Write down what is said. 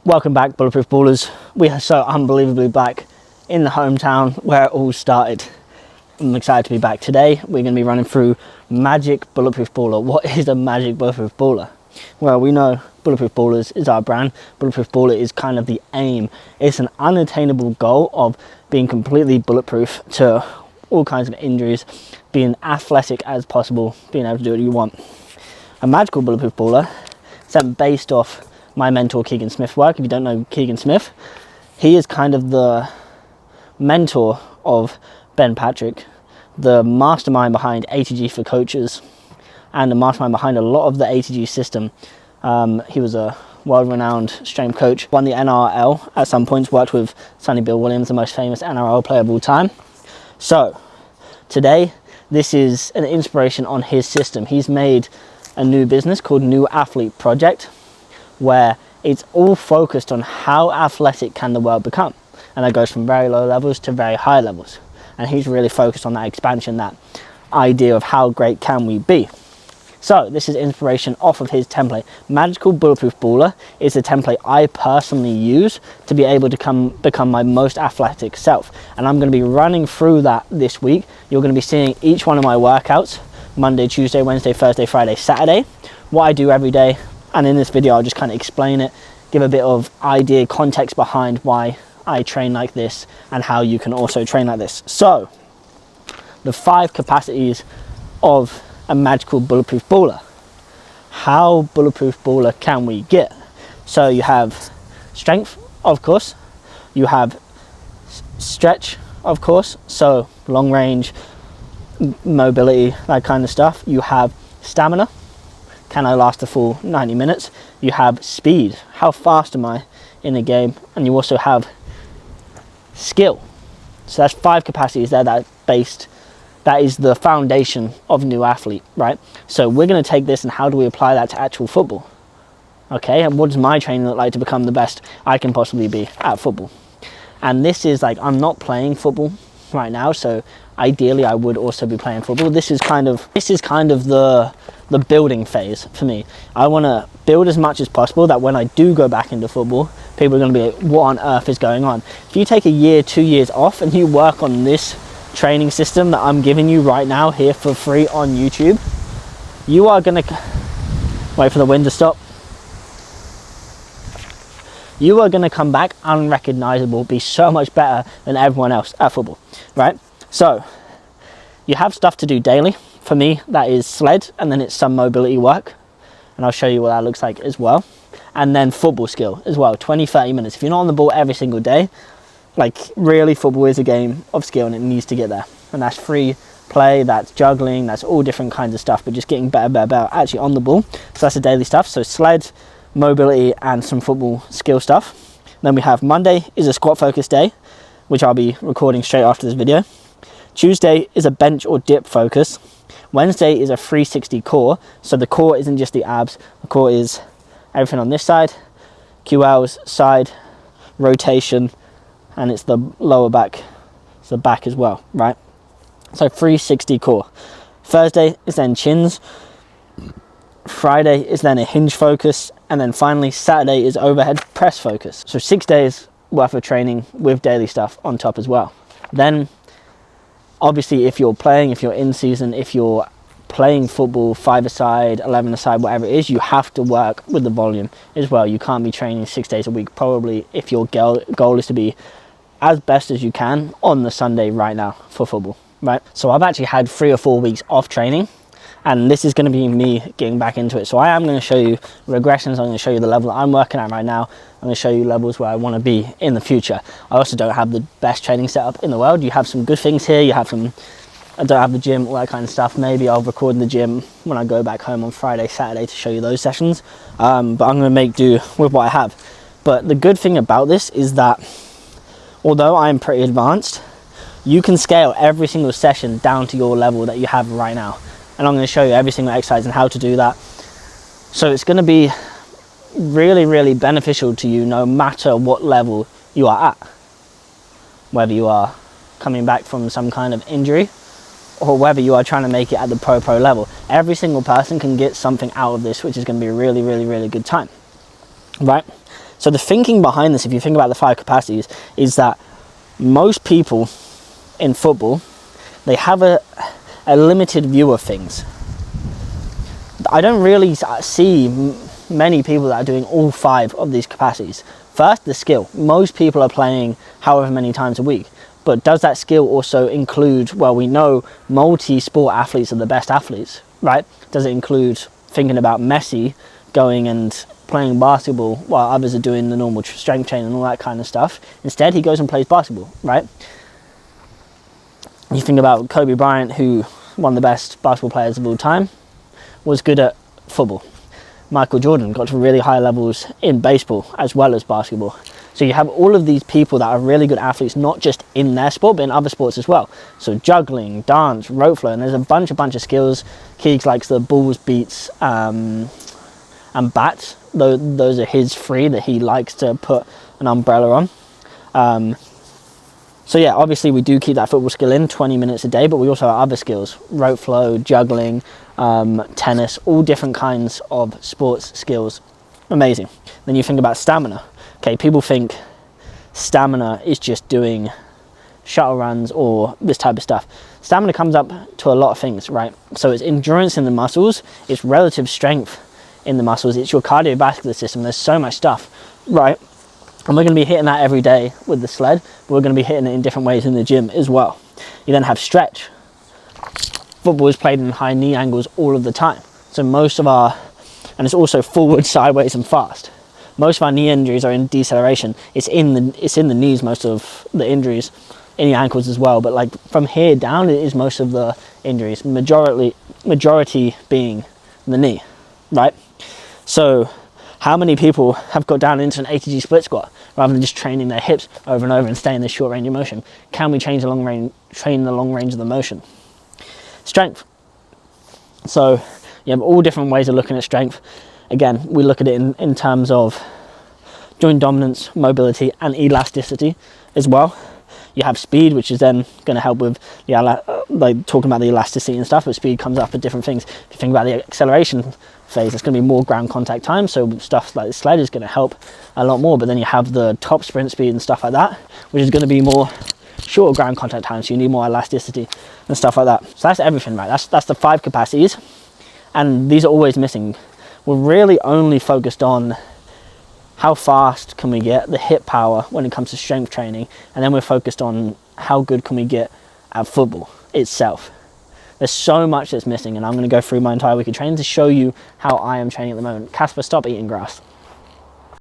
Welcome back, Bulletproof Ballers. We are so unbelievably back in the hometown where it all started. I'm excited to be back. Today we're going to be running through Magic Bulletproof Baller. What is a Magic Bulletproof Baller? Well, we know Bulletproof Ballers is our brand. Bulletproof Baller is kind of the aim. It's an unattainable goal of being completely bulletproof to all kinds of injuries, being athletic as possible, being able to do what you want. A magical Bulletproof Baller is based off my mentor Keegan Smith's work. If you don't know Keegan Smith, he is kind of the mentor of Ben Patrick, the mastermind behind ATG for coaches and the mastermind behind a lot of the ATG system. He was a world-renowned strength coach, won the NRL at some points, worked with Sonny Bill Williams, the most famous NRL player of all time. So today, this is an inspiration on his system. He's made a new business called New Athlete Project, where it's all focused on how athletic can the world become. And that goes from very low levels to very high levels. And he's really focused on that expansion, that idea of how great can we be. So this is inspiration off of his template. Magical Bulletproof Baller is a template I personally use to be able to become my most athletic self. And I'm going to be running through that this week. You're going to be seeing each one of my workouts, Monday, Tuesday, Wednesday, Thursday, Friday, Saturday, what I do every day. And in this video, I'll just kind of explain it, give a bit of idea, context behind why I train like this and how you can also train like this. So, the 5 capacities of a magical Bulletproof Baller. How bulletproof baller can we get? So you have strength, of course. You have stretch, of course. So long range, mobility, that kind of stuff. You have stamina. Can I last the full 90 minutes? You have speed. How fast am I in the game? And you also have skill. So that's 5 capacities there that is the foundation of New Athlete, right? So we're going to take this and how do we apply that to actual football? Okay, and what does my training look like to become the best I can possibly be at football? And this is like, I'm not playing football right now, so ideally I would also be playing football. This is kind of the building phase for me. I want to build as much as possible that when I do go back into football, people are going to be like, what on earth is going on? If you take a year, 2 years off and you work on this training system that I'm giving you right now here for free on YouTube, you are going to wait for the wind to stop. You are going to come back unrecognizable, be so much better than everyone else at football, right? So you have stuff to do daily. For me, that is sled, and then it's some mobility work, and I'll show you what that looks like as well. And then football skill as well, 20-30 minutes. If you're not on the ball every single day, like really, football is a game of skill and it needs to get there. And that's free play, that's juggling, that's all different kinds of stuff, but just getting better actually on the ball. So that's the daily stuff. So sled, mobility, and some football skill stuff. Then we have Monday is a squat focus day, which I'll be recording straight after this video. Tuesday is a bench or dip focus. Wednesday is a 360 core. So the core isn't just the abs, the core is everything on this side, QLs, side, rotation, and it's the lower back, it's the back as well, right? So 360 core. Thursday is then chins. Friday is then a hinge focus. And then finally, Saturday is overhead press focus. So 6 days worth of training with daily stuff on top as well. Then, obviously, if you're playing, if you're in season, if you're playing football 5-a-side, 11-a-side, whatever it is, you have to work with the volume as well. You can't be training 6 days a week, probably, if your goal is to be as best as you can on the Sunday right now for football, right? So I've actually had 3 or 4 weeks off training, and this is going to be me getting back into it. So I am going to show you regressions. I'm going to show you the level that I'm working at right now. I'm going to show you levels where I want to be in the future. I also don't have the best training setup in the world. You have some good things here. You have some, I don't have the gym, all that kind of stuff. Maybe I'll record in the gym when I go back home on Friday, Saturday to show you those sessions. But I'm going to make do with what I have. But the good thing about this is that although I'm pretty advanced, you can scale every single session down to your level that you have right now. And I'm going to show you every single exercise and how to do that. So it's going to be really, really beneficial to you no matter what level you are at. Whether you are coming back from some kind of injury or whether you are trying to make it at the pro level. Every single person can get something out of this, which is going to be a really, really, really good time, right? So the thinking behind this, if you think about the 5 capacities, is that most people in football, they have a limited view of things. I don't really see many people that are doing all 5 of these capacities. First, the skill. Most people are playing however many times a week, but does that skill also include, well, we know multi-sport athletes are the best athletes, right? Does it include thinking about Messi going and playing basketball while others are doing the normal strength training and all that kind of stuff? Instead, he goes and plays basketball, right? You think about Kobe Bryant, who one of the best basketball players of all time, was good at football. Michael Jordan got to really high levels in baseball as well as basketball. So you have all of these people that are really good athletes, not just in their sport, but in other sports as well. So juggling, dance, rope flow, and there's a bunch of skills. Keegs likes the balls, beats, and bats. Those are his 3 that he likes to put an umbrella on. So yeah, obviously we do keep that football skill in 20 minutes a day, but we also have other skills: rope flow, juggling, tennis, all different kinds of sports skills. Amazing. Then you think about stamina. Okay, people think stamina is just doing shuttle runs or this type of stuff. Stamina comes up to a lot of things, right? So it's endurance in the muscles, it's relative strength in the muscles, it's your cardiovascular system. There's so much stuff, right? And we're going to be hitting that every day with the sled, but we're going to be hitting it in different ways in the gym as well. You then have stretch. Football is played in high knee angles all of the time. So most of our, and it's also forward, sideways and fast. Most of our knee injuries are in deceleration. It's in the knees, most of the injuries, in the ankles as well. But like from here down, it is most of the injuries. Majority being the knee, right? So how many people have got down into an ATG split squat rather than just training their hips over and over and stay in this short range of motion? Can we train the long range of the motion? Strength. So you have all different ways of looking at strength. Again, we look at it in terms of joint dominance, mobility, and elasticity as well. You have speed, which is then going to help with like talking about the elasticity and stuff, but speed comes up at different things. If you think about the acceleration phase, it's going to be more ground contact time, so stuff like the sled is going to help a lot more. But then you have the top sprint speed and stuff like that, which is going to be more shorter ground contact time, so you need more elasticity and stuff like that. So that's everything, right? That's the 5 capacities, and these are always missing. We're really only focused on how fast can we get, the hip power when it comes to strength training, and then we're focused on how good can we get at football itself. There's so much that's missing, and I'm going to go through my entire week of training to show you how I am training at the moment. Casper, stop eating grass.